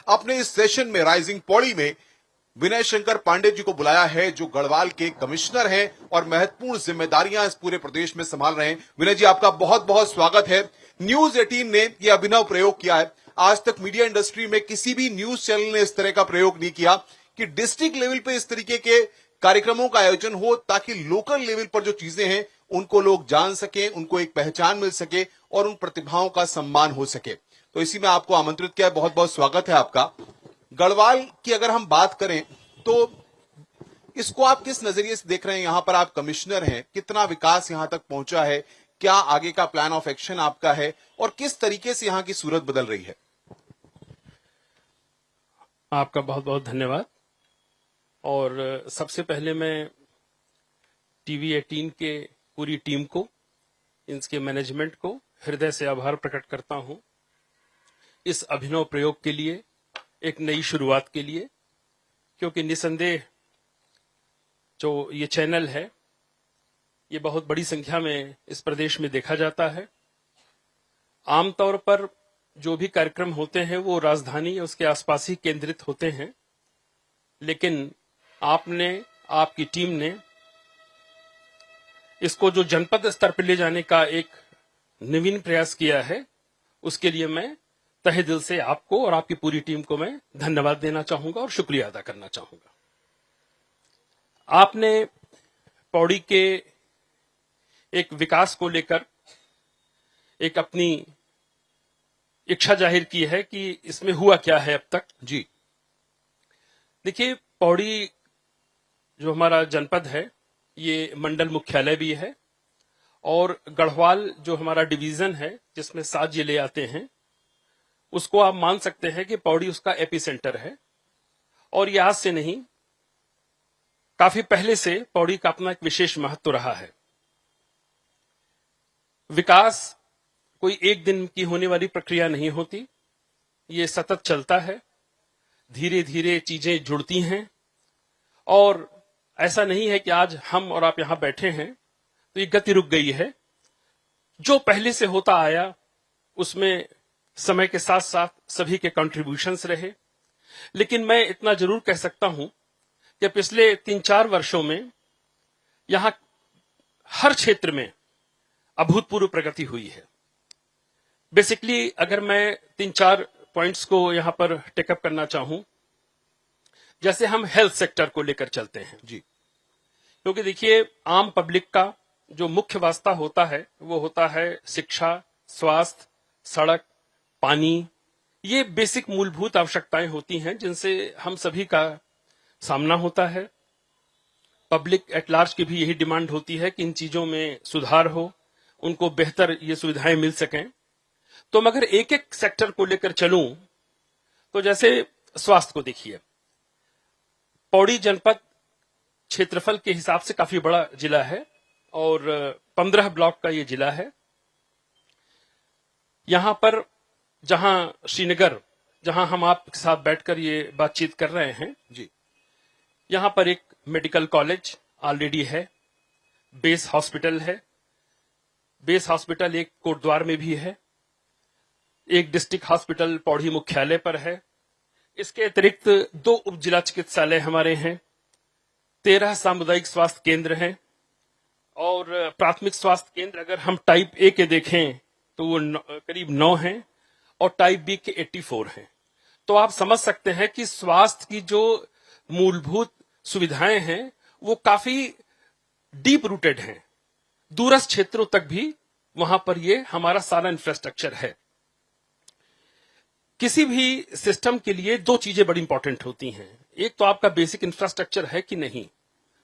अपने इस सेशन में राइजिंग पौड़ी में विनय शंकर पांडे जी को बुलाया है, जो गढ़वाल के कमिश्नर हैं और महत्वपूर्ण जिम्मेदारियां इस पूरे प्रदेश में संभाल रहे हैं। विनय जी, आपका बहुत बहुत स्वागत है। न्यूज 18 ने यह अभिनव प्रयोग किया है। आज तक मीडिया इंडस्ट्री में किसी भी न्यूज चैनल ने इस तरह का प्रयोग नहीं किया कि डिस्ट्रिक्ट लेवल पे इस तरीके के कार्यक्रमों का आयोजन हो, ताकि लोकल लेवल पर जो चीजें हैं उनको लोग जान सके, उनको एक पहचान मिल सके और उन प्रतिभाओं का सम्मान हो सके। तो इसी में आपको आमंत्रित किया है। बहुत बहुत स्वागत है आपका। गढ़वाल की अगर हम बात करें तो इसको आप किस नजरिए से देख रहे हैं? यहां पर आप कमिश्नर हैं, कितना विकास यहां तक पहुंचा है, क्या आगे का प्लान ऑफ एक्शन आपका है और किस तरीके से यहां की सूरत बदल रही है? आपका बहुत बहुत धन्यवाद। और सबसे पहले मैं टीवी 18 के पूरी टीम को, इसके मैनेजमेंट को हृदय से आभार प्रकट करता हूं इस अभिनव प्रयोग के लिए, एक नई शुरुआत के लिए। क्योंकि निसंदेह जो ये चैनल है, ये बहुत बड़ी संख्या में इस प्रदेश में देखा जाता है। आमतौर पर जो भी कार्यक्रम होते हैं वो राजधानी और उसके आसपास ही केंद्रित होते हैं, लेकिन आपने, आपकी टीम ने इसको जो जनपद स्तर पर ले जाने का एक नवीन प्रयास किया है, उसके लिए मैं तहे दिल से आपको और आपकी पूरी टीम को मैं धन्यवाद देना चाहूंगा और शुक्रिया अदा करना चाहूंगा। आपने पौड़ी के एक विकास को लेकर एक अपनी इच्छा जाहिर की है कि इसमें हुआ क्या है अब तक। जी देखिए, पौड़ी जो हमारा जनपद है, ये मंडल मुख्यालय भी है, और गढ़वाल जो हमारा डिवीजन है जिसमें 7 जिले आते हैं, उसको आप मान सकते हैं कि पौड़ी उसका एपी सेंटर है। और ये आज से नहीं, काफी पहले से पौड़ी का अपना एक विशेष महत्व रहा है। विकास कोई एक दिन की होने वाली प्रक्रिया नहीं होती, ये सतत चलता है। धीरे धीरे चीजें जुड़ती हैं और ऐसा नहीं है कि आज हम और आप यहां बैठे हैं तो ये गति रुक गई है। जो पहले से होता आया उसमें समय के साथ साथ सभी के कंट्रीब्यूशंस रहे। लेकिन मैं इतना जरूर कह सकता हूं कि पिछले 3-4 वर्षों में यहां हर क्षेत्र में अभूतपूर्व प्रगति हुई है। बेसिकली अगर मैं 3-4 पॉइंट्स को यहां पर टेकअप करना चाहूं, जैसे हम हेल्थ सेक्टर को लेकर चलते हैं जी, क्योंकि देखिए, आम पब्लिक का जो मुख्य वास्ता होता है वो होता है शिक्षा, स्वास्थ्य, सड़क, पानी। ये बेसिक मूलभूत आवश्यकताएं होती हैं जिनसे हम सभी का सामना होता है। पब्लिक एट लार्ज की भी यही डिमांड होती है कि इन चीजों में सुधार हो, उनको बेहतर ये सुविधाएं मिल सकें। तो मगर एक एक सेक्टर को लेकर चलूं तो जैसे स्वास्थ्य को देखिए, पौड़ी जनपद क्षेत्रफल के हिसाब से काफी बड़ा जिला है और 15 ब्लॉक का ये जिला है। यहां पर जहां श्रीनगर, जहां हम आपके साथ बैठकर ये बातचीत कर रहे हैं जी, यहां पर एक मेडिकल कॉलेज ऑलरेडी है, बेस हॉस्पिटल है। बेस हॉस्पिटल एक कोटद्वार में भी है, एक डिस्ट्रिक्ट हॉस्पिटल पौड़ी मुख्यालय पर है। इसके अतिरिक्त 2 उप जिला चिकित्सालय हमारे हैं, 13 सामुदायिक स्वास्थ्य केंद्र हैं और प्राथमिक स्वास्थ्य केंद्र अगर हम टाइप ए के देखें तो वो करीब 9 हैं और टाइप बी के 84 हैं। तो आप समझ सकते हैं कि स्वास्थ्य की जो मूलभूत सुविधाएं हैं वो काफी डीप रूटेड हैं। दूरस्थ क्षेत्रों तक भी वहां पर ये हमारा सारा इंफ्रास्ट्रक्चर है। किसी भी सिस्टम के लिए 2 चीजें बड़ी इंपॉर्टेंट होती हैं। एक तो आपका बेसिक इंफ्रास्ट्रक्चर है कि नहीं।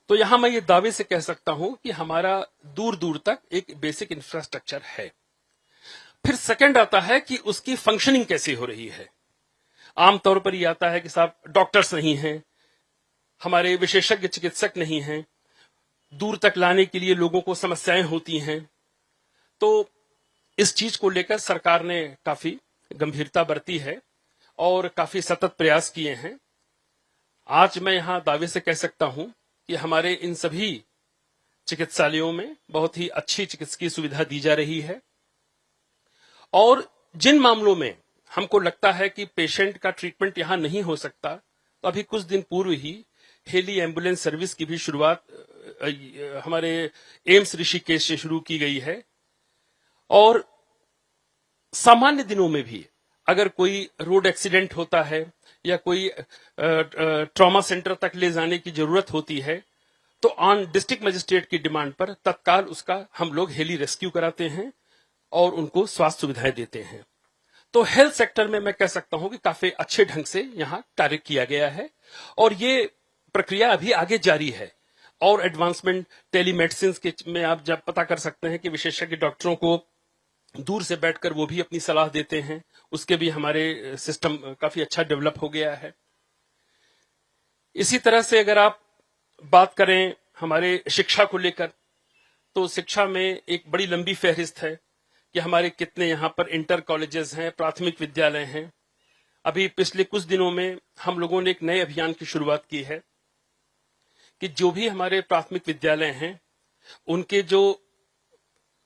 तो यहां मैं ये दावे से कह सकता हूं कि हमारा दूर दूर तक एक बेसिक इंफ्रास्ट्रक्चर है। फिर सेकंड आता है कि उसकी फंक्शनिंग कैसे हो रही है। आमतौर पर ये आता है कि साहब डॉक्टर्स नहीं हैं, हमारे विशेषज्ञ चिकित्सक नहीं हैं, दूर तक लाने के लिए लोगों को समस्याएं होती हैं। तो इस चीज को लेकर सरकार ने काफी गंभीरता बरती है और काफी सतत प्रयास किए हैं। आज मैं यहां दावे से कह सकता हूं कि हमारे इन सभी चिकित्सालयों में बहुत ही अच्छी चिकित्सकीय सुविधा दी जा रही है। और जिन मामलों में हमको लगता है कि पेशेंट का ट्रीटमेंट यहां नहीं हो सकता, तो अभी कुछ दिन पूर्व ही हेली एम्बुलेंस सर्विस की भी शुरुआत हमारे एम्स ऋषिकेश से शुरू की गई है। और सामान्य दिनों में भी अगर कोई रोड एक्सीडेंट होता है या कोई ट्रॉमा सेंटर तक ले जाने की जरूरत होती है, तो ऑन डिस्ट्रिक्ट मजिस्ट्रेट की डिमांड पर तत्काल उसका हम लोग हेली रेस्क्यू कराते हैं और उनको स्वास्थ्य सुविधाएं देते हैं। तो हेल्थ सेक्टर में मैं कह सकता हूं कि काफी अच्छे ढंग से यहां कार्य किया गया है और ये प्रक्रिया अभी आगे जारी है। और एडवांसमेंट टेलीमेडिसिन के में आप जब पता कर सकते हैं कि विशेषज्ञ डॉक्टरों को दूर से बैठकर वो भी अपनी सलाह देते हैं, उसके भी हमारे सिस्टम काफी अच्छा डेवलप हो गया है। इसी तरह से अगर आप बात करें हमारे शिक्षा को लेकर, तो शिक्षा में एक बड़ी लंबी फहरिस्त है कि हमारे कितने यहां पर इंटर कॉलेजेस हैं, प्राथमिक विद्यालय हैं। अभी पिछले कुछ दिनों में हम लोगों ने एक नए अभियान की शुरुआत की है कि जो भी हमारे प्राथमिक विद्यालय हैं उनके जो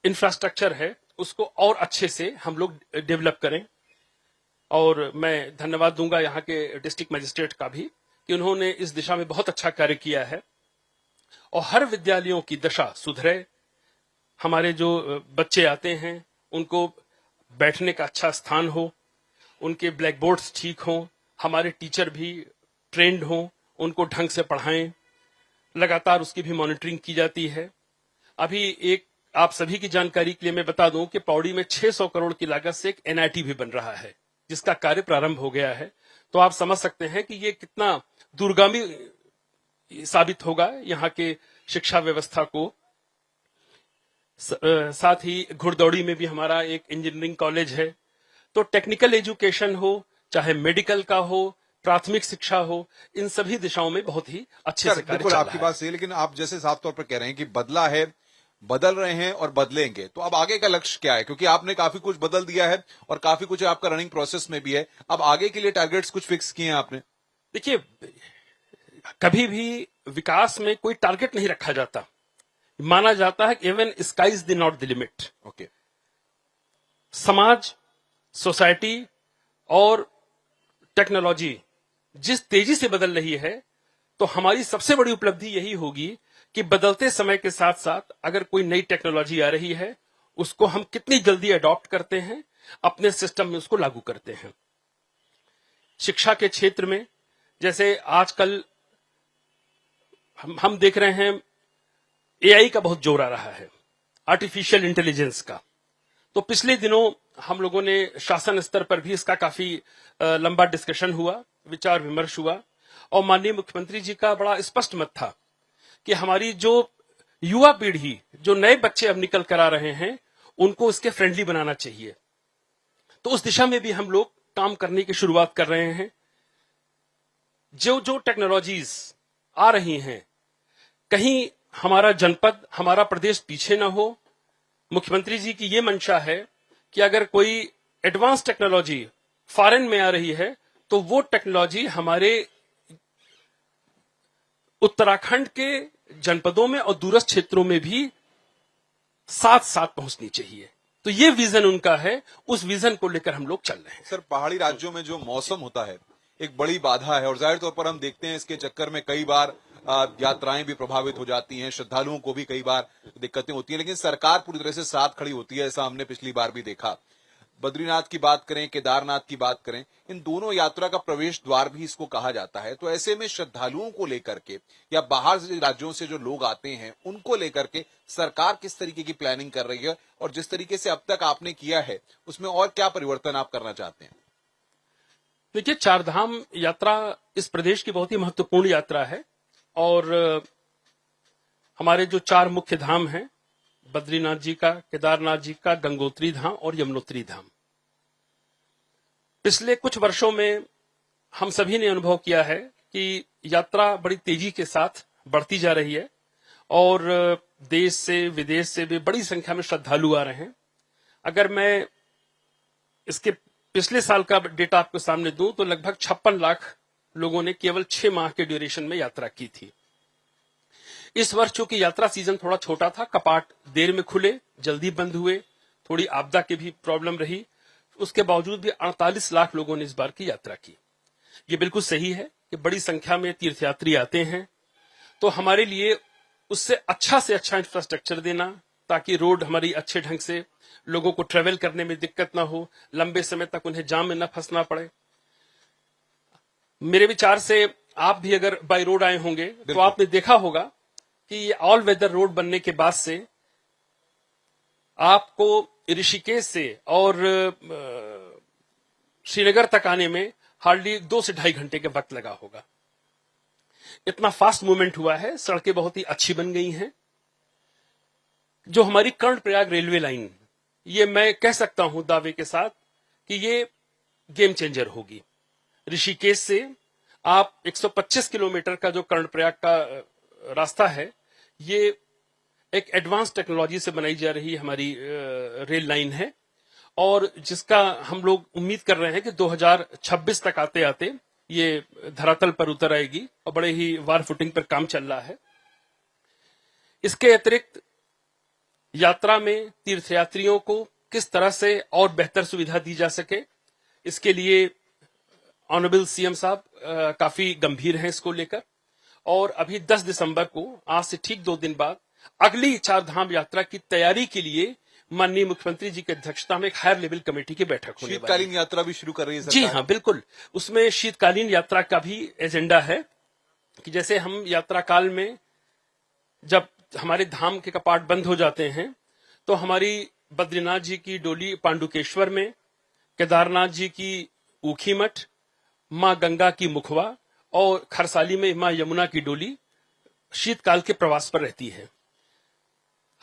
इंफ्रास्ट्रक्चर है उसको और अच्छे से हम लोग डेवलप करें। और मैं धन्यवाद दूंगा यहाँ के डिस्ट्रिक्ट मजिस्ट्रेट का भी कि उन्होंने इस दिशा में बहुत अच्छा कार्य किया है और हर विद्यालयों की दशा सुधरे, हमारे जो बच्चे आते हैं उनको बैठने का अच्छा स्थान हो, उनके ब्लैक बोर्ड्स ठीक हों, हमारे टीचर भी ट्रेंड हों, उनको ढंग से पढ़ाएं, लगातार उसकी भी मॉनिटरिंग की जाती है। अभी एक आप सभी की जानकारी के लिए मैं बता दूं कि पौड़ी में 600 करोड़ की लागत से एक एनआईटी भी बन रहा है जिसका कार्य प्रारंभ हो गया है। तो आप समझ सकते हैं कि ये कितना दूरगामी साबित होगा यहाँ के शिक्षा व्यवस्था को। साथ ही घुड़दौड़ी में भी हमारा एक इंजीनियरिंग कॉलेज है। तो टेक्निकल एजुकेशन हो चाहे मेडिकल का हो, प्राथमिक शिक्षा हो, इन सभी दिशाओं में बहुत ही अच्छे से कार्य बिल्कुल चल आपकी रहा है। बात सही है, लेकिन आप जैसे साफ तौर पर कह रहे हैं कि बदला है, बदल रहे हैं और बदलेंगे, तो अब आगे का लक्ष्य क्या है? क्योंकि आपने काफी कुछ बदल दिया है और काफी कुछ आपका रनिंग प्रोसेस में भी है। अब आगे के लिए टारगेट्स कुछ फिक्स किए हैं आपने? देखिए, कभी भी विकास में कोई टारगेट नहीं रखा जाता, माना जाता है even sky is the not the limit. Okay. समाज, सोसाइटी और टेक्नोलॉजी जिस तेजी से बदल रही है, तो हमारी सबसे बड़ी उपलब्धि यही होगी कि बदलते समय के साथ साथ अगर कोई नई टेक्नोलॉजी आ रही है उसको हम कितनी जल्दी अडॉप्ट करते हैं, अपने सिस्टम में उसको लागू करते हैं। शिक्षा के क्षेत्र में जैसे आजकल हम देख रहे हैं एआई का बहुत जोर आ रहा है, आर्टिफिशियल इंटेलिजेंस का। तो पिछले दिनों हम लोगों ने शासन स्तर पर भी इसका काफी लंबा डिस्कशन हुआ, विचार विमर्श हुआ और माननीय मुख्यमंत्री जी का बड़ा स्पष्ट मत था कि हमारी जो युवा पीढ़ी, जो नए बच्चे अब निकल कर आ रहे हैं, उनको इसके फ्रेंडली बनाना चाहिए। तो उस दिशा में भी हम लोग काम करने की शुरुआत कर रहे हैं। जो जो टेक्नोलॉजीज आ रही हैं, कहीं हमारा जनपद, हमारा प्रदेश पीछे ना हो। मुख्यमंत्री जी की ये मंशा है कि अगर कोई एडवांस टेक्नोलॉजी फॉरेन में आ रही है तो वो टेक्नोलॉजी हमारे उत्तराखंड के जनपदों में और दूरस्थ क्षेत्रों में भी साथ साथ पहुंचनी चाहिए। तो ये विजन उनका है, उस विजन को लेकर हम लोग चल रहे हैं। सर, पहाड़ी राज्यों में जो मौसम होता है एक बड़ी बाधा है और जाहिर तौर पर हम देखते हैं इसके चक्कर में कई बार यात्राएं भी प्रभावित हो जाती हैं, श्रद्धालुओं को भी कई बार दिक्कतें होती हैं, लेकिन सरकार पूरी तरह से साथ खड़ी होती है। ऐसा हमने पिछली बार भी देखा। बद्रीनाथ की बात करें, केदारनाथ की बात करें, इन दोनों यात्रा का प्रवेश द्वार भी इसको कहा जाता है। तो ऐसे में श्रद्धालुओं को लेकर के या बाहर से राज्यों से जो लोग आते हैं उनको लेकर के सरकार किस तरीके की प्लानिंग कर रही है और जिस तरीके से अब तक आपने किया है उसमें और क्या परिवर्तन आप करना चाहते हैं? देखिए, चारधाम यात्रा इस प्रदेश की बहुत ही महत्वपूर्ण यात्रा है और हमारे जो 4 मुख्य धाम हैं, बद्रीनाथ जी का, केदारनाथ जी का, गंगोत्री धाम और यमुनोत्री धाम, पिछले कुछ वर्षों में हम सभी ने अनुभव किया है कि यात्रा बड़ी तेजी के साथ बढ़ती जा रही है और देश से विदेश से भी बड़ी संख्या में श्रद्धालु आ रहे हैं। अगर मैं इसके पिछले साल का डेटा आपके सामने दूं तो लगभग 56 लाख लोगों ने केवल 6 माह के ड्यूरेशन में यात्रा की थी। इस वर्ष चूंकि यात्रा सीजन थोड़ा छोटा था, कपाट देर में खुले, जल्दी बंद हुए, थोड़ी आपदा की भी प्रॉब्लम रही, उसके बावजूद भी 48 लाख लोगों ने इस बार की यात्रा की। ये बिल्कुल सही है कि बड़ी संख्या में तीर्थयात्री आते हैं, तो हमारे लिए उससे अच्छा इंफ्रास्ट्रक्चर देना, ताकि रोड हमारी अच्छे ढंग से, लोगों को ट्रेवल करने में दिक्कत ना हो, लंबे समय तक उन्हें जाम में न फंसना पड़े। मेरे विचार से आप भी अगर बाय रोड आए होंगे तो आपने देखा होगा कि ये ऑल वेदर रोड बनने के बाद से आपको ऋषिकेश से और श्रीनगर तक आने में हार्डली 2 से 2.5 घंटे के वक्त लगा होगा। इतना फास्ट मूवमेंट हुआ है, सड़कें बहुत ही अच्छी बन गई हैं। जो हमारी कर्णप्रयाग रेलवे लाइन, ये मैं कह सकता हूं दावे के साथ कि ये गेम चेंजर होगी। ऋषिकेश से आप 125 किलोमीटर का जो कर्णप्रयाग का रास्ता है, ये एक एडवांस टेक्नोलॉजी से बनाई जा रही हमारी रेल लाइन है, और जिसका हम लोग उम्मीद कर रहे हैं कि 2026 तक आते आते ये धरातल पर उतर आएगी, और बड़े ही वार फुटिंग पर काम चल रहा है। इसके अतिरिक्त यात्रा में तीर्थयात्रियों को किस तरह से और बेहतर सुविधा दी जा सके, इसके लिए ऑनरेबल सीएम साहब काफी गंभीर हैं इसको लेकर, और अभी 10 दिसंबर को, आज से ठीक 2 दिन बाद, अगली 4 धाम यात्रा की तैयारी के लिए माननीय मुख्यमंत्री जी की अध्यक्षता में एक हायर लेवल कमेटी की बैठक होने वाली है। शीतकालीन यात्रा भी शुरू कर रही है सरकार। जी हाँ, बिल्कुल। उसमें शीतकालीन यात्रा का भी एजेंडा है कि जैसे हम यात्रा काल में जब हमारे धाम के कपाट बंद हो जाते हैं, तो हमारी बद्रीनाथ जी की डोली पांडुकेश्वर में, केदारनाथ जी की ऊखीमठ, मां गंगा की मुखवा और खरसाली में मां यमुना की डोली शीतकाल के प्रवास पर रहती है।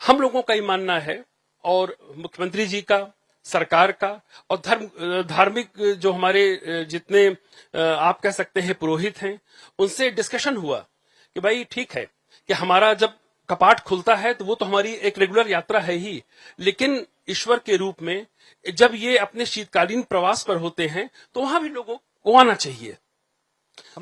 हम लोगों का ये मानना है, और मुख्यमंत्री जी का, सरकार का, और धार्मिक जो हमारे जितने आप कह सकते हैं पुरोहित हैं, उनसे डिस्कशन हुआ कि भाई ठीक है कि हमारा जब कपाट खुलता है तो वो तो हमारी एक रेगुलर यात्रा है ही, लेकिन ईश्वर के रूप में जब ये अपने शीतकालीन प्रवास पर होते हैं तो वहां भी लोगों को आना चाहिए।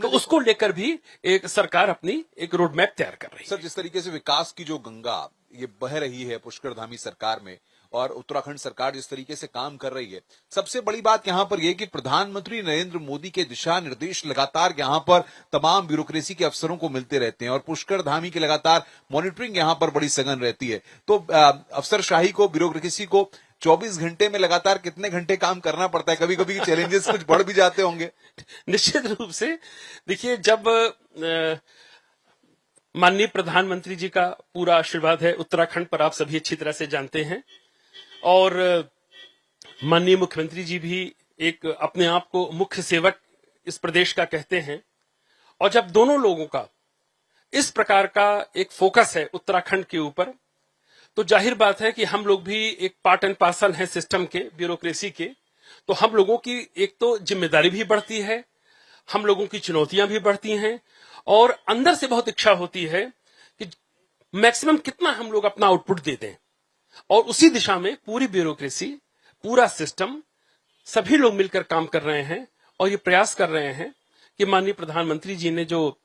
तो उसको लेकर भी एक सरकार अपनी एक रोड मैप तैयार कर रही है। सर, जिस तरीके से विकास की जो गंगा ये बह रही है पुष्करधामी सरकार में, और उत्तराखंड सरकार जिस तरीके से काम कर रही है, सबसे बड़ी बात यहां पर यह कि प्रधानमंत्री नरेंद्र मोदी के दिशा निर्देश लगातार यहां पर तमाम ब्यूरोक्रेसी के अफसरों को मिलते रहते हैं, और पुष्करधामी की लगातार मॉनिटरिंग यहां पर बड़ी सघन रहती है। तो अफसरशाही को, ब्यूरोक्रेसी को 24 घंटे में लगातार कितने घंटे काम करना पड़ता है? कभी कभी चैलेंजेस कुछ बढ़ भी जाते होंगे। निश्चित रूप से देखिए, जब माननीय प्रधानमंत्री जी का पूरा आशीर्वाद है उत्तराखंड पर, आप सभी अच्छी तरह से जानते हैं, और माननीय मुख्यमंत्री जी भी एक अपने आप को मुख्य सेवक इस प्रदेश का कहते हैं, और जब दोनों लोगों का इस प्रकार का एक फोकस है उत्तराखंड के ऊपर, तो जाहिर बात है कि हम लोग भी एक पार्ट एंड पार्सल है सिस्टम के, ब्यूरोक्रेसी के। तो हम लोगों की एक तो जिम्मेदारी भी बढ़ती है, हम लोगों की चुनौतियां भी बढ़ती हैं, और अंदर से बहुत इच्छा होती है कि मैक्सिमम कितना हम लोग अपना आउटपुट दे दें, और उसी दिशा में पूरी ब्यूरोक्रेसी, पूरा सिस्टम, सभी लोग मिलकर काम कर रहे हैं, और ये प्रयास कर रहे हैं कि माननीय प्रधानमंत्री जी ने जो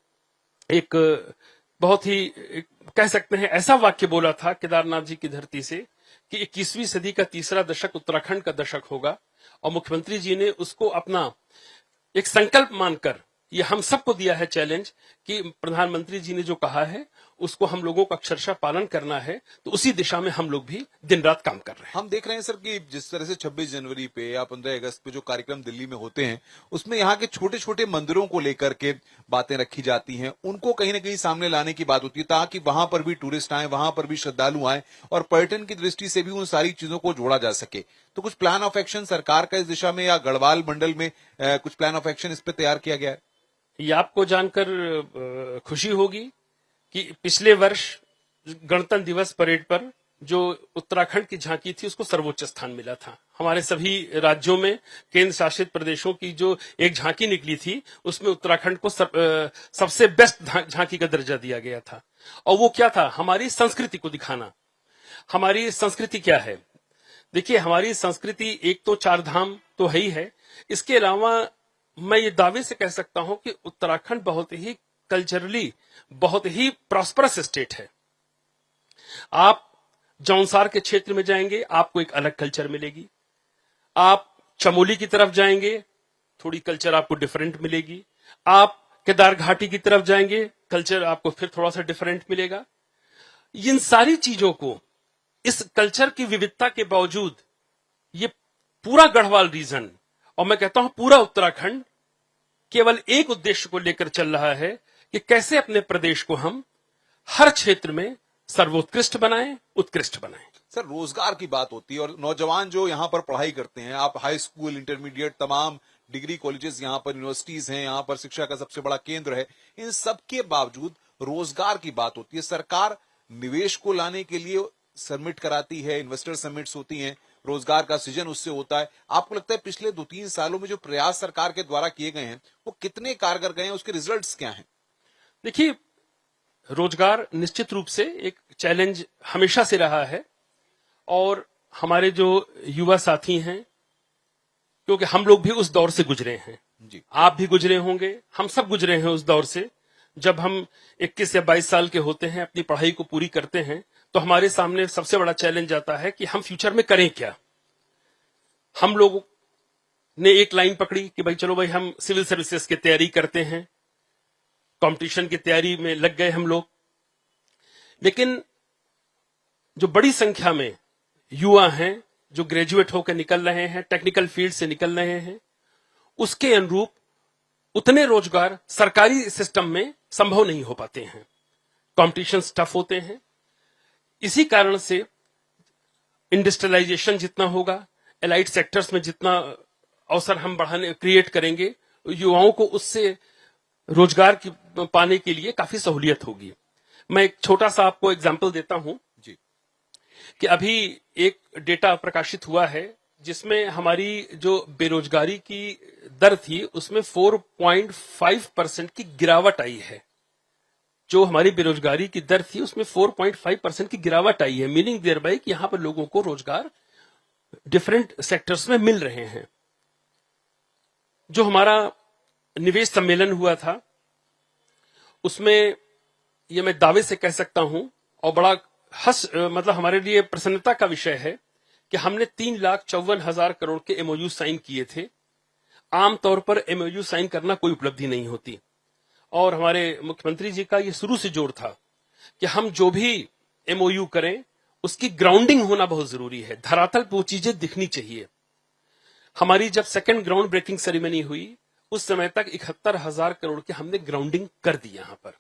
एक बहुत ही कह सकते हैं ऐसा वाक्य बोला था केदारनाथ जी की धरती से कि 21वीं सदी का तीसरा दशक उत्तराखंड का दशक होगा, और मुख्यमंत्री जी ने उसको अपना एक संकल्प मानकर ये हम सबको दिया है चैलेंज कि प्रधानमंत्री जी ने जो कहा है उसको हम लोगों को अक्षरशः पालन करना है। तो उसी दिशा में हम लोग भी दिन रात काम कर रहे हैं। हम देख रहे हैं सर कि जिस तरह से 26 जनवरी पे या 15 अगस्त पे जो कार्यक्रम दिल्ली में होते हैं, उसमें यहाँ के छोटे छोटे मंदिरों को लेकर के बातें रखी जाती हैं, उनको कहीं ना कहीं सामने लाने की बात होती है, ताकि वहां पर भी टूरिस्ट आए, वहां पर भी श्रद्धालु आए, और पर्यटन की दृष्टि से भी उन सारी चीजों को जोड़ा जा सके। तो कुछ प्लान ऑफ एक्शन सरकार का इस दिशा में, या गढ़वाल मंडल में कुछ प्लान ऑफ एक्शन इस पर तैयार किया गया है? ये आपको जानकर खुशी होगी कि पिछले वर्ष गणतंत्र दिवस परेड पर जो उत्तराखंड की झांकी थी उसको सर्वोच्च स्थान मिला था। हमारे सभी राज्यों में, केंद्र शासित प्रदेशों की जो एक झांकी निकली थी, उसमें उत्तराखंड को सबसे बेस्ट झांकी का दर्जा दिया गया था। और वो क्या था? हमारी संस्कृति को दिखाना। हमारी संस्कृति क्या है? देखिए, हमारी संस्कृति एक तो 4 धाम तो है ही है, इसके अलावा मैं ये दावे से कह सकता हूं कि उत्तराखंड बहुत ही कल्चरली बहुत ही प्रॉस्परस स्टेट है। आप जौनसार के क्षेत्र में जाएंगे, आपको एक अलग कल्चर मिलेगी। आप चमोली की तरफ जाएंगे, थोड़ी कल्चर आपको डिफरेंट मिलेगी। आप केदार घाटी की तरफ जाएंगे, कल्चर आपको फिर थोड़ा सा डिफरेंट मिलेगा। इन सारी चीजों को, इस कल्चर की विविधता के बावजूद, ये पूरा गढ़वाल रीजन, और मैं कहता हूं पूरा उत्तराखंड, केवल एक उद्देश्य को लेकर चल रहा है कि कैसे अपने प्रदेश को हम हर क्षेत्र में सर्वोत्कृष्ट बनाएं, उत्कृष्ट बनाएं। सर, रोजगार की बात होती है और नौजवान जो यहाँ पर पढ़ाई करते हैं, आप हाई स्कूल, इंटरमीडिएट, तमाम डिग्री कॉलेजेस यहाँ पर, यूनिवर्सिटीज हैं, यहाँ पर शिक्षा का सबसे बड़ा केंद्र है। इन सब के बावजूद रोजगार की बात होती है। सरकार निवेश को लाने के लिए सबमिट कराती है, इन्वेस्टर समिट्स होती हैं, रोजगार का सृजन उससे होता है। आपको लगता है पिछले 2-3 सालों में जो प्रयास सरकार के द्वारा किए गए हैं वो कितने कारगर गए हैं, उसके रिजल्ट्स क्या हैं? देखिए, रोजगार निश्चित रूप से एक चैलेंज हमेशा से रहा है, और हमारे जो युवा साथी हैं, क्योंकि हम लोग भी उस दौर से गुजरे हैं, जी, आप भी गुजरे होंगे, हम सब गुजरे हैं उस दौर से। जब हम 21 या 22 साल के होते हैं, अपनी पढ़ाई को पूरी करते हैं, तो हमारे सामने सबसे बड़ा चैलेंज आता है कि हम फ्यूचर में करें क्या। हम लोगों ने एक लाइन पकड़ी कि भाई चलो भाई, हम सिविल सर्विसेज की तैयारी करते हैं, कंपटीशन की तैयारी में लग गए हम लोग। लेकिन जो बड़ी संख्या में युवा हैं जो ग्रेजुएट होकर निकल रहे हैं, टेक्निकल फील्ड से निकल रहे हैं, उसके अनुरूप उतने रोजगार सरकारी सिस्टम में संभव नहीं हो पाते हैं। कंपटीशन टफ होते हैं। इसी कारण से इंडस्ट्रियलाइजेशन जितना होगा, एलाइड सेक्टर्स में जितना अवसर हम बढ़ाने क्रिएट करेंगे, युवाओं को उससे रोजगार की पाने के लिए काफी सहूलियत होगी। मैं एक छोटा सा आपको एग्जांपल देता हूं जी, कि अभी एक डेटा प्रकाशित हुआ है जिसमें हमारी जो बेरोजगारी की दर थी उसमें 4.5% की गिरावट आई है। जो हमारी बेरोजगारी की दर थी उसमें 4.5% की गिरावट आई है, मीनिंग देयर बाय कि यहां पर लोगों को रोजगार डिफरेंट सेक्टर्स में मिल रहे हैं। जो हमारा निवेश सम्मेलन हुआ था उसमें ये मैं दावे से कह सकता हूं, और बड़ा मतलब हमारे लिए प्रसन्नता का विषय है कि हमने 3,54,000 करोड़ के एमओयू साइन किए थे। आमतौर पर एमओयू साइन करना कोई उपलब्धि नहीं होती, और हमारे मुख्यमंत्री जी का ये शुरू से जोर था कि हम जो भी एमओयू करें उसकी ग्राउंडिंग होना बहुत जरूरी है, धरातल पर वो चीजें दिखनी चाहिए। हमारी जब सेकंड ग्राउंड ब्रेकिंग सेरेमनी हुई उस समय तक 71,000 करोड़ के हमने ग्राउंडिंग कर दी यहां पर।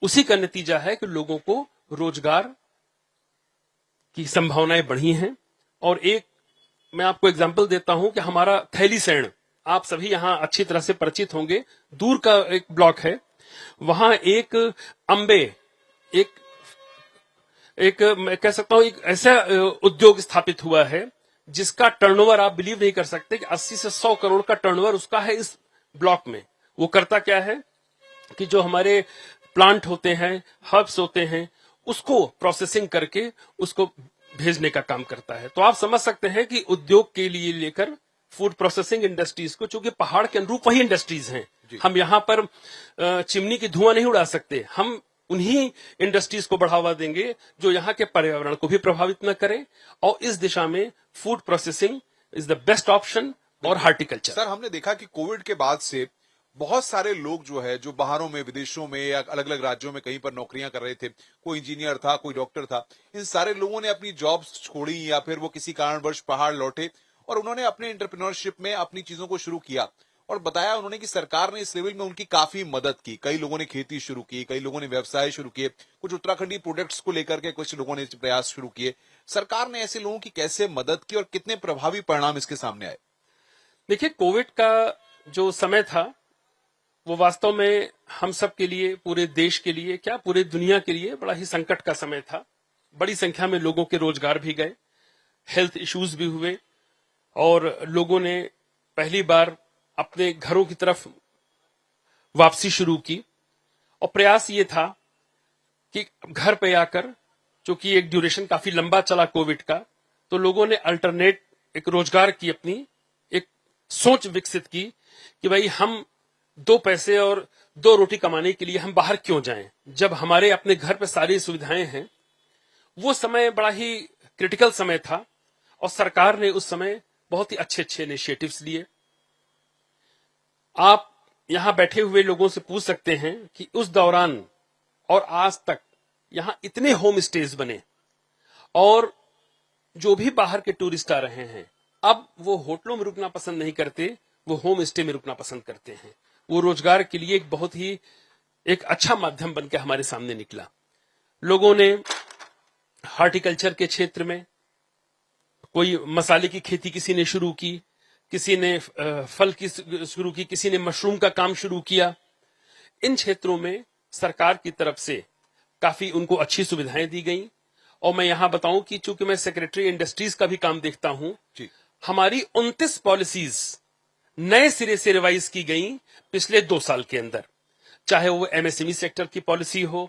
उसी का नतीजा है कि लोगों को रोजगार की संभावनाएं बढ़ी हैं। और एक मैं आपको एग्जांपल देता हूं कि हमारा थैलीसैंण, आप सभी यहां अच्छी तरह से परिचित होंगे, दूर का एक ब्लॉक है, वहां एक अंबे, एक मैं कह सकता हूं एक ऐसा उद्योग स्थापित हुआ है जिसका टर्नओवर आप बिलीव नहीं कर सकते कि 80 से 100 करोड़ का टर्नओवर उसका है इस ब्लॉक में। वो करता क्या है कि जो हमारे प्लांट होते हैं, हर्ब्स होते हैं, उसको प्रोसेसिंग करके उसको भेजने का काम करता है। तो आप समझ सकते हैं कि उद्योग के लिए लेकर फूड प्रोसेसिंग इंडस्ट्रीज को, चूंकि पहाड़ के अनुरूप वही इंडस्ट्रीज हैं, हम यहां पर चिमनी की धुआं नहीं उड़ा सकते। हम उन्हीं इंडस्ट्रीज को बढ़ावा देंगे जो यहां के पर्यावरण को भी प्रभावित न करें, और इस दिशा में food processing is the best option, और हार्टिकल्चर। सर, हमने देखा कि कोविड के बाद से बहुत सारे लोग जो है, जो बाहरों में, विदेशों में या अलग अलग राज्यों में कहीं पर नौकरियां कर रहे थे, कोई इंजीनियर था, कोई डॉक्टर था, इन सारे लोगों ने अपनी जॉब्स छोड़ी या फिर वो किसी कारणवश पहाड़ लौटे और उन्होंने अपने एंटरप्रेन्योरशिप में अपनी चीजों को शुरू किया। और बताया उन्होंने कि सरकार ने इस लेवल में उनकी काफी मदद की। कई लोगों ने खेती शुरू की, कई लोगों ने व्यवसाय शुरू किए, कुछ उत्तराखंडी प्रोडक्ट्स को लेकर के कुछ लोगों ने प्रयास शुरू किए। सरकार ने ऐसे लोगों की कैसे मदद की और कितने प्रभावी परिणाम इसके सामने आए? देखिए, कोविड का जो समय था वो वास्तव में हम सब के लिए, पूरे देश के लिए, क्या पूरे दुनिया के लिए बड़ा ही संकट का समय था। बड़ी संख्या में लोगों के रोजगार भी गए, हेल्थ इश्यूज भी हुए, और लोगों ने पहली बार अपने घरों की तरफ वापसी शुरू की। और प्रयास ये था कि घर पे आकर, चूंकि एक ड्यूरेशन काफी लंबा चला कोविड का, तो लोगों ने अल्टरनेट एक रोजगार की अपनी एक सोच विकसित की कि भाई हम 2 पैसे और 2 रोटी कमाने के लिए हम बाहर क्यों जाएं, जब हमारे अपने घर पे सारी सुविधाएं हैं। वो समय बड़ा ही क्रिटिकल समय था, और सरकार ने उस समय बहुत ही अच्छे अच्छे इनिशिएटिव्स लिए। आप यहां बैठे हुए लोगों से पूछ सकते हैं कि उस दौरान और आज तक यहां इतने होम स्टेज बने, और जो भी बाहर के टूरिस्ट आ रहे हैं अब वो होटलों में रुकना पसंद नहीं करते, वो होम स्टे में रुकना पसंद करते हैं। वो रोजगार के लिए एक बहुत ही एक अच्छा माध्यम बनकर हमारे सामने निकला। लोगों ने हॉर्टिकल्चर के क्षेत्र में कोई मसाले की खेती किसी ने शुरू की, किसी ने फल की शुरू की, किसी ने मशरूम का काम शुरू किया। इन क्षेत्रों में सरकार की तरफ से काफी उनको अच्छी सुविधाएं दी गई। और मैं यहां बताऊं कि चूंकि मैं सेक्रेटरी इंडस्ट्रीज का भी काम देखता हूं, हमारी 29 पॉलिसीज नए सिरे से रिवाइज की गई पिछले 2 साल के अंदर। चाहे वो एमएसएमई सेक्टर की पॉलिसी हो,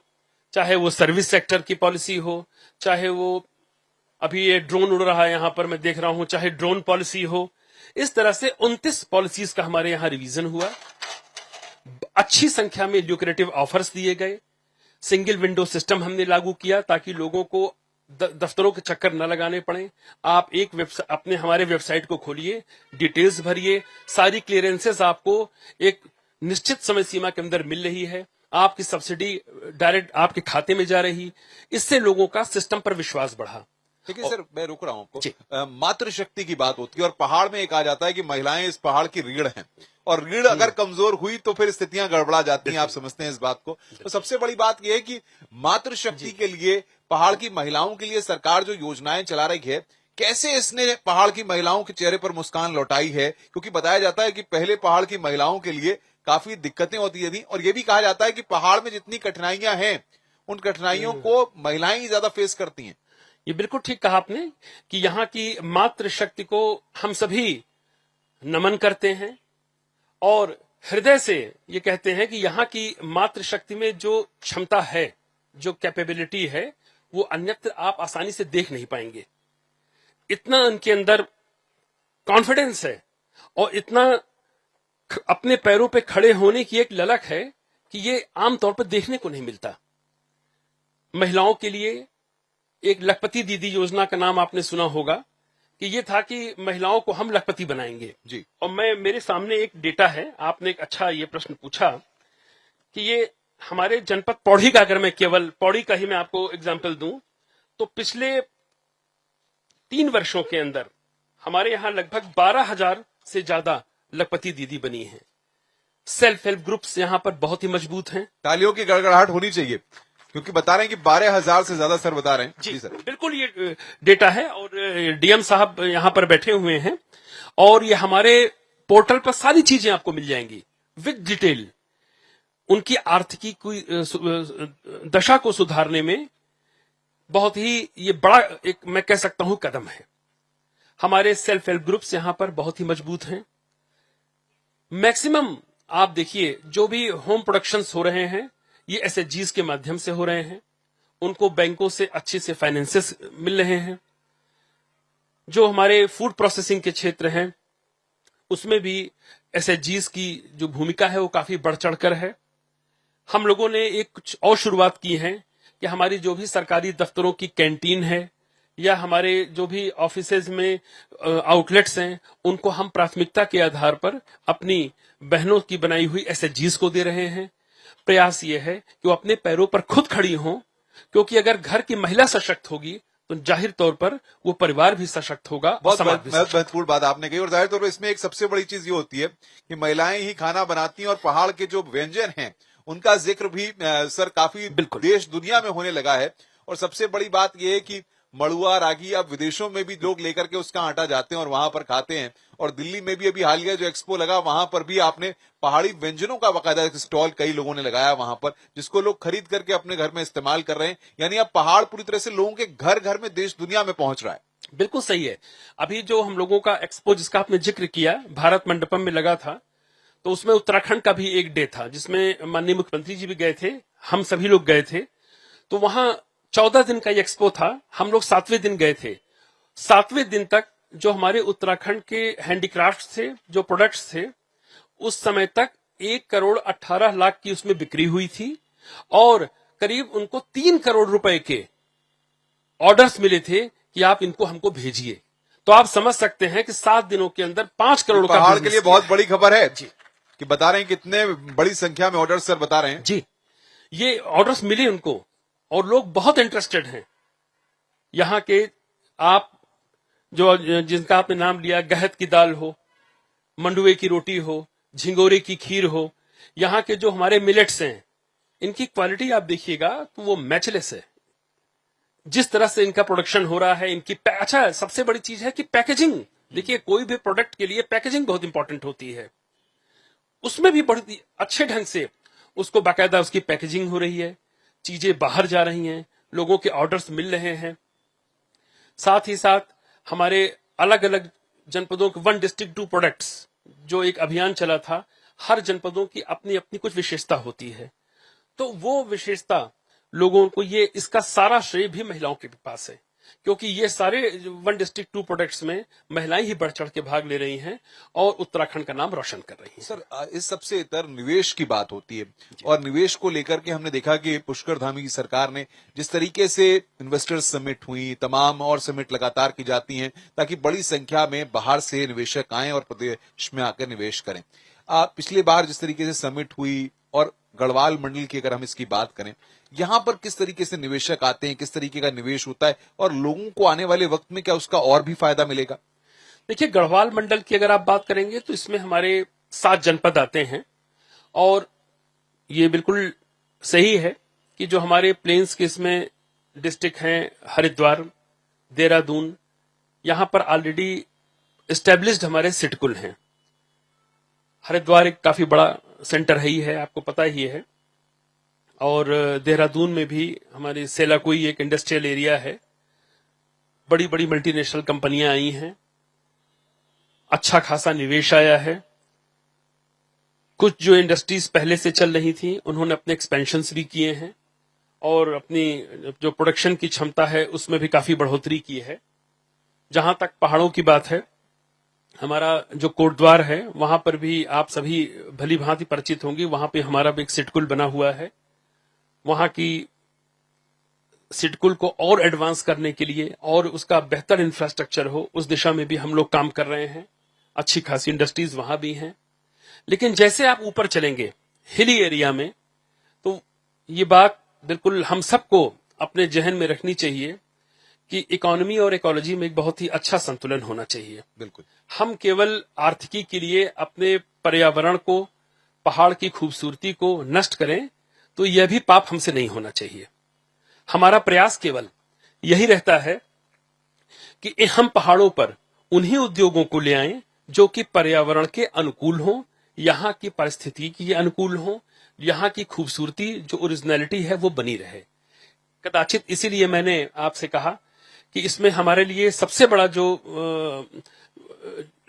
चाहे वो सर्विस सेक्टर की पॉलिसी हो, चाहे वो अभी ये ड्रोन उड़ रहा है यहां पर मैं देख रहा हूं, चाहे ड्रोन पॉलिसी हो। इस तरह से 29 पॉलिसीज का हमारे यहां रिवीजन हुआ। अच्छी संख्या में ल्यूक्रेटिव ऑफर्स दिए गए। सिंगल विंडो सिस्टम हमने लागू किया ताकि लोगों को दफ्तरों के चक्कर न लगाने पड़े। आप एक अपने हमारे वेबसाइट को खोलिए, डिटेल्स भरिए, सारी क्लियरेंसेस आपको एक निश्चित समय सीमा के अंदर मिल रही है। आपकी सब्सिडी डायरेक्ट आपके खाते में जा रही। इससे लोगों का सिस्टम पर विश्वास बढ़ा। देखिए सर, मैं रुक रहा हूं आपको। मातृशक्ति की बात होती है और पहाड़ में एक आ जाता है कि महिलाएं इस पहाड़ की रीढ़ हैं, और रीढ़ अगर कमजोर हुई तो फिर स्थितियां गड़बड़ा जाती हैं। आप समझते हैं इस बात को। तो सबसे बड़ी बात यह है कि मातृशक्ति के लिए, पहाड़ की महिलाओं के लिए सरकार जो योजनाएं चला रही है, कैसे इसने पहाड़ की महिलाओं के चेहरे पर मुस्कान लौटाई है? क्योंकि बताया जाता है कि पहले पहाड़ की महिलाओं के लिए काफी दिक्कतें होती थी, और यह भी कहा जाता है कि पहाड़ में जितनी कठिनाइयां हैं उन कठिनाइयों को महिलाएं ही ज्यादा फेस करती हैं। ये बिल्कुल ठीक कहा आपने कि यहाँ की मातृशक्ति को हम सभी नमन करते हैं और हृदय से ये कहते हैं कि यहाँ की मातृशक्ति में जो क्षमता है, जो कैपेबिलिटी है, वो अन्यत्र आप आसानी से देख नहीं पाएंगे। इतना उनके अंदर कॉन्फिडेंस है और इतना अपने पैरों पे खड़े होने की एक ललक है कि ये आमतौर पर देखने को नहीं मिलता। महिलाओं के लिए एक लखपति दीदी योजना का नाम आपने सुना होगा कि ये था कि महिलाओं को हम लखपति बनाएंगे जी। और मेरे सामने एक डेटा है। आपने एक अच्छा ये प्रश्न पूछा कि ये हमारे जनपद पौड़ी का, अगर मैं केवल पौड़ी का ही मैं आपको एग्जांपल दूं तो पिछले 3 वर्षों के अंदर हमारे यहां लगभग 12,000 से ज्यादा लखपति दीदी बनी हैं। सेल्फ हेल्प ग्रुप्स यहां पर बहुत ही मजबूत हैं। तालियों की गड़गड़ाहट होनी चाहिए, क्योंकि बता रहे हैं कि 12,000 से ज्यादा सर बता रहे हैं। जी सर, बिल्कुल ये डेटा है और डीएम साहब यहां पर बैठे हुए हैं और ये हमारे पोर्टल पर सारी चीजें आपको मिल जाएंगी विद डिटेल। उनकी आर्थिकी कोई दशा को सुधारने में बहुत ही ये बड़ा एक मैं कह सकता हूं कदम है। हमारे सेल्फ हेल्प ग्रुप्स यहां पर बहुत ही मजबूत हैं। मैक्सिमम आप देखिए जो भी होम प्रोडक्शंस हो रहे हैं ये एसएचजीज के माध्यम से हो रहे हैं। उनको बैंकों से अच्छे से फाइनेंसेस मिल रहे हैं। जो हमारे फूड प्रोसेसिंग के क्षेत्र हैं उसमें भी एसएचजीज की जो भूमिका है वो काफी बढ़ चढ़कर है। हम लोगों ने एक कुछ और शुरुआत की है कि हमारी जो भी सरकारी दफ्तरों की कैंटीन है या हमारे जो भी ऑफिसेज में आउटलेट्स हैं उनको हम प्राथमिकता के आधार पर अपनी बहनों की बनाई हुई एसएचजीज को दे रहे हैं। प्रयास ये है कि वो अपने पैरों पर खुद खड़ी हों, क्योंकि अगर घर की महिला सशक्त होगी तो जाहिर तौर पर वो परिवार भी सशक्त होगा। बहुत महत्वपूर्ण बात आपने कही। और जाहिर तौर पर इसमें एक सबसे बड़ी चीज ये होती है कि महिलाएं ही खाना बनाती हैं और पहाड़ के जो व्यंजन हैं उनका जिक्र भी सर काफी देश दुनिया में होने लगा है। और सबसे बड़ी बात यह है कि मड़ुआ, रागी अब विदेशों में भी लोग लेकर के उसका आटा जाते हैं और वहां पर खाते हैं। और दिल्ली में भी अभी हालिया जो एक्सपो लगा वहां पर भी आपने पहाड़ी व्यंजनों का बाकायदा स्टॉल कई लोगों ने लगाया वहां पर, जिसको लोग खरीद करके अपने घर में इस्तेमाल कर रहे हैं। यानी अब पहाड़ पूरी तरह से लोगों के घर घर में देश दुनिया में पहुंच रहा है। बिल्कुल सही है। अभी जो हम लोगों का एक्सपो जिसका आपने जिक्र किया भारत मंडपम में लगा था, तो उसमें उत्तराखंड का भी एक डे था जिसमें माननीय मुख्यमंत्री जी भी गए थे, हम सभी लोग गए थे। तो वहां 14 दिन का एक्सपो था, हम लोग 7वें दिन गए थे। 7वें दिन तक जो हमारे उत्तराखंड के हैंडीक्राफ्ट थे, जो प्रोडक्ट्स थे, उस समय तक 1,18,00,000 की उसमें बिक्री हुई थी और करीब उनको 3 करोड़ रुपए के ऑर्डर्स मिले थे कि आप इनको हमको भेजिए। तो आप समझ सकते हैं कि 7 दिनों के अंदर 5 करोड़ का पहाड़ के business लिए किया बहुत बड़ी खबर है जी। कि बता रहे हैं कितने बड़ी संख्या में ऑर्डर सर बता रहे हैं। जी, ये ऑर्डर्स मिले उनको और लोग बहुत इंटरेस्टेड हैं। यहाँ के आप जो जिनका आपने नाम लिया, गहत की दाल हो, मंडुए की रोटी हो, झिंगोरे की खीर हो, यहाँ के जो हमारे मिलेट्स हैं, इनकी क्वालिटी आप देखिएगा तो वो मैचलेस है। जिस तरह से इनका प्रोडक्शन हो रहा है, इनकी अच्छा सबसे बड़ी चीज है कि पैकेजिंग। देखिए, कोई भी प्रोडक्ट के लिए पैकेजिंग बहुत इंपॉर्टेंट होती है। उसमें भी बड़ी अच्छे ढंग से उसको बाकायदा उसकी पैकेजिंग हो रही है, चीजें बाहर जा रही हैं, लोगों के ऑर्डर्स मिल रहे हैं। साथ ही साथ हमारे अलग अलग जनपदों के 1 डिस्ट्रिक्ट 2 प्रोडक्ट्स जो एक अभियान चला था, हर जनपदों की अपनी अपनी कुछ विशेषता होती है। तो वो विशेषता लोगों को, ये इसका सारा श्रेय भी महिलाओं के पास है, क्योंकि ये सारे 1 डिस्ट्रिक्ट 2 प्रोडक्ट्स में महिलाएं ही बढ़ चढ़ के भाग ले रही हैं और उत्तराखंड का नाम रोशन कर रही हैं। सर, इस सबसे इतर निवेश की बात होती है और निवेश को लेकर के हमने देखा कि पुष्कर धामी की सरकार ने जिस तरीके से इन्वेस्टर्स समिट हुई, तमाम और समिट लगातार की जाती हैं ताकि बड़ी संख्या में बाहर से निवेशक आए और प्रदेश में आकर निवेश करें। पिछली बार जिस तरीके से समिट हुई और गढ़वाल मंडल की अगर हम इसकी बात करें, यहाँ पर किस तरीके से निवेशक आते हैं, किस तरीके का निवेश होता है और लोगों को आने वाले वक्त में क्या उसका और भी फायदा मिलेगा? देखिए, गढ़वाल मंडल की अगर आप बात करेंगे तो इसमें हमारे 7 जनपद आते हैं और ये बिल्कुल सही है कि जो हमारे प्लेन्स के इसमें डिस्ट्रिक्ट हैं, हरिद्वार, देहरादून, यहां पर ऑलरेडी एस्टेब्लिश्ड हमारे सिडकुल हैं। हरिद्वार एक काफी बड़ा सेंटर है ही है, आपको पता ही है। और देहरादून में भी हमारी सेलाकुई एक इंडस्ट्रियल एरिया है, बड़ी बड़ी मल्टीनेशनल कंपनियां आई हैं, अच्छा खासा निवेश आया है। कुछ जो इंडस्ट्रीज पहले से चल रही थी उन्होंने अपने एक्सपेंशंस भी किए हैं और अपनी जो प्रोडक्शन की क्षमता है उसमें भी काफी बढ़ोतरी की है। जहां तक पहाड़ों की बात है, हमारा जो कोटद्वार है वहां पर भी आप सभी भली भांति परिचित होंगे, वहां पे हमारा भी एक सिडकुल बना हुआ है। वहां की सिडकुल को और एडवांस करने के लिए और उसका बेहतर इंफ्रास्ट्रक्चर हो, उस दिशा में भी हम लोग काम कर रहे हैं। अच्छी खासी इंडस्ट्रीज वहां भी हैं। लेकिन जैसे आप ऊपर चलेंगे हिली एरिया में, तो ये बात बिल्कुल हम सबको अपने जहन में रखनी चाहिए कि इकोनॉमी और इकोलॉजी में एक बहुत ही अच्छा संतुलन होना चाहिए। बिल्कुल, हम केवल आर्थिकी के लिए अपने पर्यावरण को, पहाड़ की खूबसूरती को नष्ट करें तो यह भी पाप हमसे नहीं होना चाहिए। हमारा प्रयास केवल यही रहता है कि हम पहाड़ों पर उन्हीं उद्योगों को ले आएं जो कि पर्यावरण के अनुकूल हों, यहाँ की परिस्थिति के अनुकूल हों, यहाँ की खूबसूरती जो ओरिजिनलिटी है वो बनी रहे। कदाचित इसीलिए मैंने आपसे कहा कि इसमें हमारे लिए सबसे बड़ा जो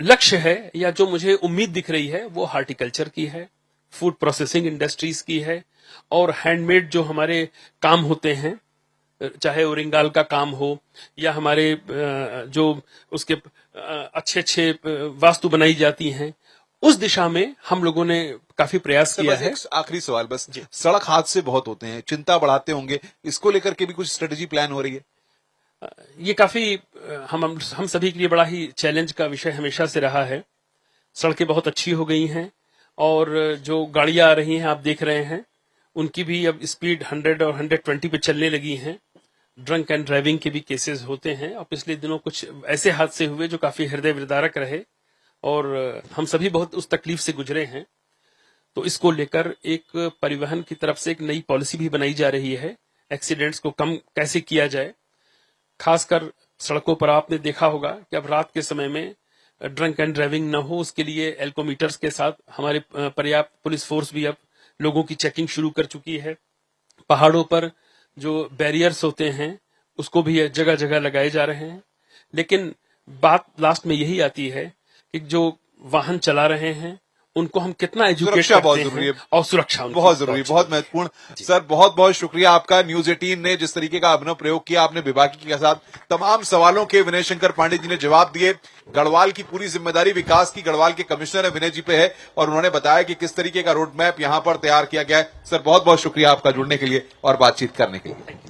लक्ष्य है या जो मुझे उम्मीद दिख रही है वो हार्टिकल्चर की है, फूड प्रोसेसिंग इंडस्ट्रीज की है और हैंडमेड जो हमारे काम होते हैं, चाहे ओरिंगाल का काम हो या हमारे जो उसके अच्छे अच्छे वास्तु बनाई जाती हैं, उस दिशा में हम लोगों ने काफी प्रयास किया है। आखिरी सवाल बस, सड़क हादसे बहुत होते हैं, चिंता बढ़ाते होंगे, इसको लेकर के भी कुछ स्ट्रेटेजी प्लान हो रही है? ये काफी हम सभी के लिए बड़ा ही चैलेंज का विषय हमेशा से रहा है। सड़कें बहुत अच्छी हो गई हैं और जो गाड़ियां आ रही हैं आप देख रहे हैं, उनकी भी अब स्पीड 100 और 120 पे चलने लगी हैं। ड्रंक एंड ड्राइविंग के भी केसेस होते हैं और पिछले दिनों कुछ ऐसे हादसे हुए जो काफी हृदय विदारक रहे और हम सभी बहुत उस तकलीफ से गुजरे हैं। तो इसको लेकर एक परिवहन की तरफ से एक नई पॉलिसी भी बनाई जा रही है, एक्सीडेंट्स को कम कैसे किया जाए। खासकर सड़कों पर आपने देखा होगा कि अब रात के समय में ड्रंक एंड ड्राइविंग न हो, उसके लिए एल्कोमीटर्स के साथ हमारे पर्याप्त पुलिस फोर्स भी अब लोगों की चेकिंग शुरू कर चुकी है। पहाड़ों पर जो बैरियर्स होते हैं उसको भी जगह जगह लगाए जा रहे हैं। लेकिन बात लास्ट में यही आती है कि जो वाहन चला रहे हैं उनको हम कितना एजुकेट करते हैं और सुरक्षा बहुत जरूरी, बहुत महत्वपूर्ण। सर, बहुत बहुत शुक्रिया आपका। न्यूज 18 ने जिस तरीके का अभिनव प्रयोग किया, आपने विभागीय के साथ तमाम सवालों के विनय शंकर पांडे जी ने जवाब दिए। गढ़वाल की पूरी जिम्मेदारी विकास की गढ़वाल के कमिश्नर है विनय जी पे है और उन्होंने बताया कि किस तरीके का रोड मैप यहां पर तैयार किया गया है। सर, बहुत बहुत शुक्रिया आपका जुड़ने के लिए और बातचीत करने के लिए।